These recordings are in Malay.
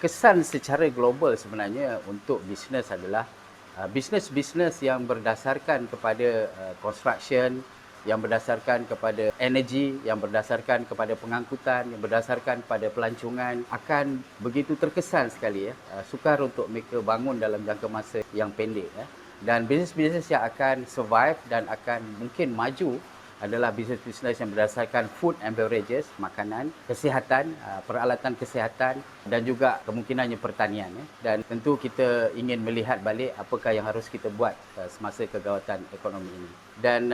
Kesan secara global sebenarnya untuk bisnes adalah bisnes-bisnes yang berdasarkan kepada construction, yang berdasarkan kepada energi, yang berdasarkan kepada pengangkutan, yang berdasarkan kepada pelancongan akan begitu terkesan sekali sukar untuk mereka bangun dalam jangka masa yang pendek ya. Dan bisnes-bisnes yang akan survive dan akan mungkin maju adalah bisnes-bisnes yang berdasarkan food and beverages, makanan, kesihatan, peralatan kesihatan dan juga kemungkinannya pertanian. Dan tentu kita ingin melihat balik apakah yang harus kita buat semasa kegawatan ekonomi ini. Dan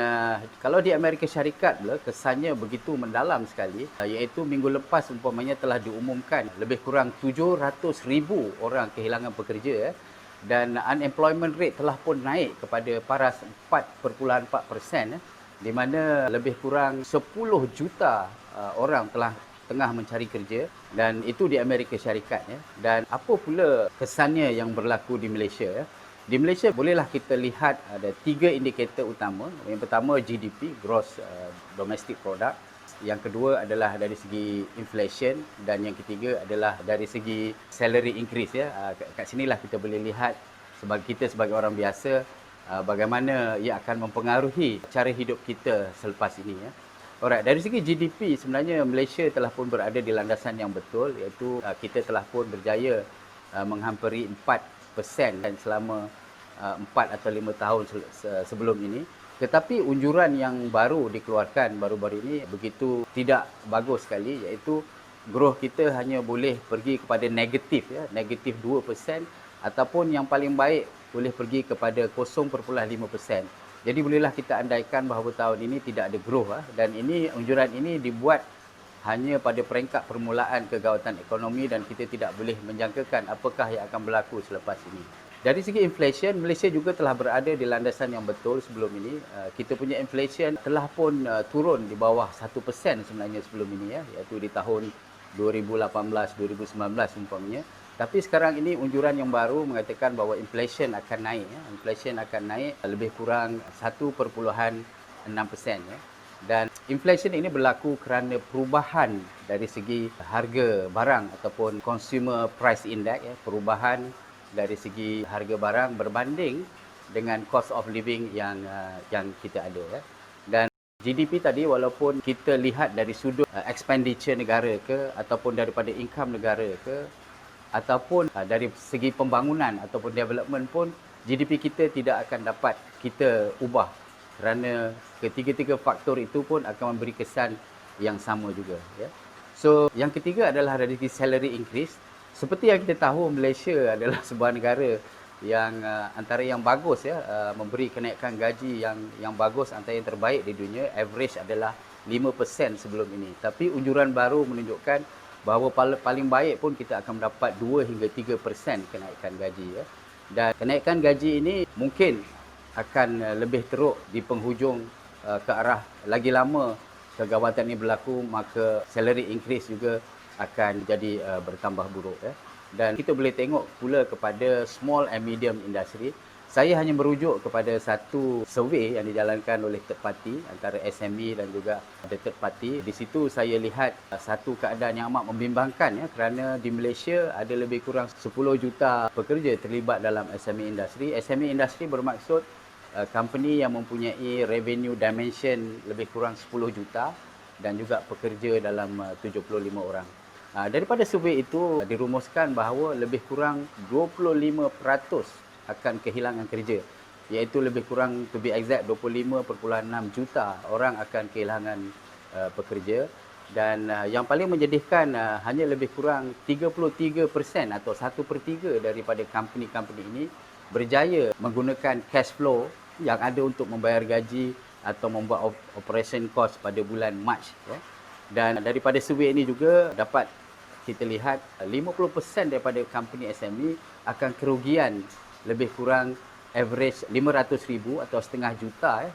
kalau di Amerika Syarikat pula kesannya begitu mendalam sekali, iaitu minggu lepas umpamanya telah diumumkan lebih kurang 700,000 orang kehilangan pekerja dan unemployment rate telah pun naik kepada paras 4.4%, di mana lebih kurang 10 juta orang tengah mencari kerja, dan itu di Amerika Syarikat ya. Dan apa pula kesannya yang berlaku di Malaysia ya? Di Malaysia bolehlah kita lihat ada 3 indikator utama. Yang pertama GDP, gross domestic product. Yang kedua adalah dari segi inflation, dan yang ketiga adalah dari segi salary increase ya. Kat sinilah kita boleh lihat kita sebagai orang biasa bagaimana ia akan mempengaruhi cara hidup kita selepas ini ya. Alright, dari segi GDP sebenarnya Malaysia telah pun berada di landasan yang betul, iaitu kita telah pun berjaya menghampiri 4% dan selama 4 atau 5 tahun sebelum ini. Tetapi unjuran yang baru dikeluarkan baru-baru ini begitu tidak bagus sekali, iaitu growth kita hanya boleh pergi kepada negatif ya, negatif 2%, ataupun yang paling baik boleh pergi kepada 0.5%. Jadi bolehlah kita andaikan bahawa tahun ini tidak ada growth dan unjuran ini dibuat hanya pada peringkat permulaan kegawatan ekonomi dan kita tidak boleh menjangkakan apakah yang akan berlaku selepas ini. Dari segi inflation, Malaysia juga telah berada di landasan yang betul sebelum ini. Kita punya inflation telah pun turun di bawah 1% sebenarnya sebelum ini ya, iaitu di tahun 2018-2019 umpamanya. Tapi sekarang ini unjuran yang baru mengatakan bahawa inflation akan naik ya. Inflation akan naik lebih kurang 1.6% ya. Dan inflation ini berlaku kerana perubahan dari segi harga barang ataupun consumer price index ya, perubahan dari segi harga barang berbanding dengan cost of living yang kita ada ya. Dan GDP tadi walaupun kita lihat dari sudut expenditure negara ke ataupun daripada income negara ke ataupun dari segi pembangunan ataupun development pun, GDP kita tidak akan dapat kita ubah kerana ketiga-tiga faktor itu pun akan memberi kesan yang sama juga ya. So yang ketiga adalah dari segi salary increase. Seperti yang kita tahu, Malaysia adalah sebuah negara yang antara yang bagus ya, memberi kenaikan gaji yang bagus, antara yang terbaik di dunia. Average adalah 5% sebelum ini. Tapi unjuran baru menunjukkan bahawa paling baik pun kita akan mendapat 2 hingga 3% kenaikan gaji ya. Dan kenaikan gaji ini mungkin akan lebih teruk di penghujung ke arah lagi lama kegawatan ini berlaku, maka salary increase juga akan jadi bertambah buruk ya. Dan kita boleh tengok pula kepada small and medium industry. Saya hanya merujuk kepada satu survey yang dijalankan oleh third party antara SME dan juga ada third party. Di situ saya lihat satu keadaan yang amat membimbangkan ya, kerana di Malaysia ada lebih kurang 10 juta pekerja terlibat dalam SME industry. SME industry bermaksud company yang mempunyai revenue dimension lebih kurang 10 juta dan juga pekerja dalam 75 orang. Daripada survey itu dirumuskan bahawa lebih kurang 25% akan kehilangan kerja, iaitu lebih kurang, to be exact, 25.6 juta orang akan kehilangan pekerja. Dan yang paling menyedihkan, hanya lebih kurang 33% atau 1/3 daripada company-company ini berjaya menggunakan cash flow yang ada untuk membayar gaji atau membuat operation cost pada bulan Mac ya. Dan daripada survey ini juga dapat kita lihat 50% daripada company SME akan kerugian lebih kurang average 500,000 atau setengah juta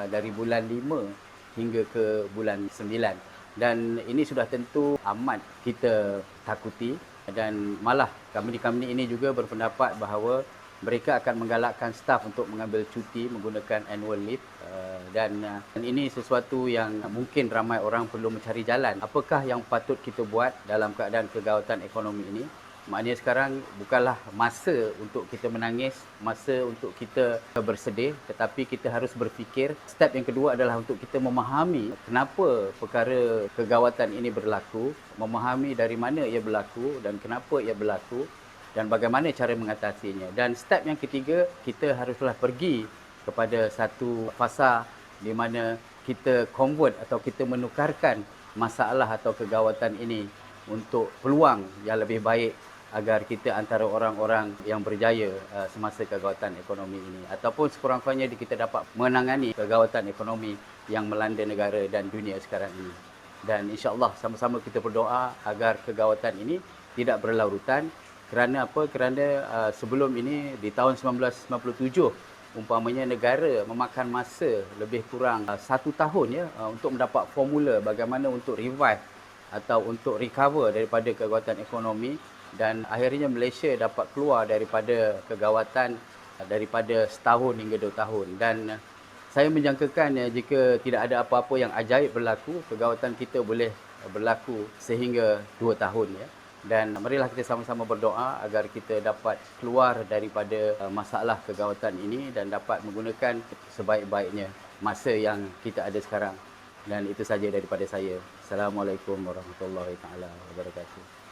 dari bulan 5 hingga ke bulan 9. Dan ini sudah tentu amat kita takuti, dan malah company-company ini juga berpendapat bahawa mereka akan menggalakkan staf untuk mengambil cuti menggunakan annual leave, dan ini sesuatu yang mungkin ramai orang perlu mencari jalan. Apakah yang patut kita buat dalam keadaan kegawatan ekonomi ini? Maknanya sekarang bukanlah masa untuk kita menangis, masa untuk kita bersedih, tetapi kita harus berfikir. Step yang kedua adalah untuk kita memahami kenapa perkara kegawatan ini berlaku, memahami dari mana ia berlaku dan kenapa ia berlaku dan bagaimana cara mengatasinya. Dan step yang ketiga, kita haruslah pergi kepada satu fasa di mana kita convert atau kita menukarkan masalah atau kegawatan ini untuk peluang yang lebih baik agar kita antara orang-orang yang berjaya semasa kegawatan ekonomi ini, ataupun sekurang-kurangnya kita dapat menangani kegawatan ekonomi yang melanda negara dan dunia sekarang ini. Dan insya-Allah sama-sama kita berdoa agar kegawatan ini tidak berlarutan. Kerana apa? Kerana sebelum ini di tahun 1997 umpamanya negara memakan masa lebih kurang 1 tahun ya untuk mendapat formula bagaimana untuk revive atau untuk recover daripada kegawatan ekonomi, dan akhirnya Malaysia dapat keluar daripada kegawatan daripada setahun hingga 2 tahun. Dan saya menjangkakan jika tidak ada apa-apa yang ajaib berlaku, kegawatan kita boleh berlaku sehingga 2 tahun ya. Dan marilah kita sama-sama berdoa agar kita dapat keluar daripada masalah kegawatan ini dan dapat menggunakan sebaik-baiknya masa yang kita ada sekarang. Dan itu saja daripada saya. Assalamualaikum warahmatullahi taala wabarakatuh.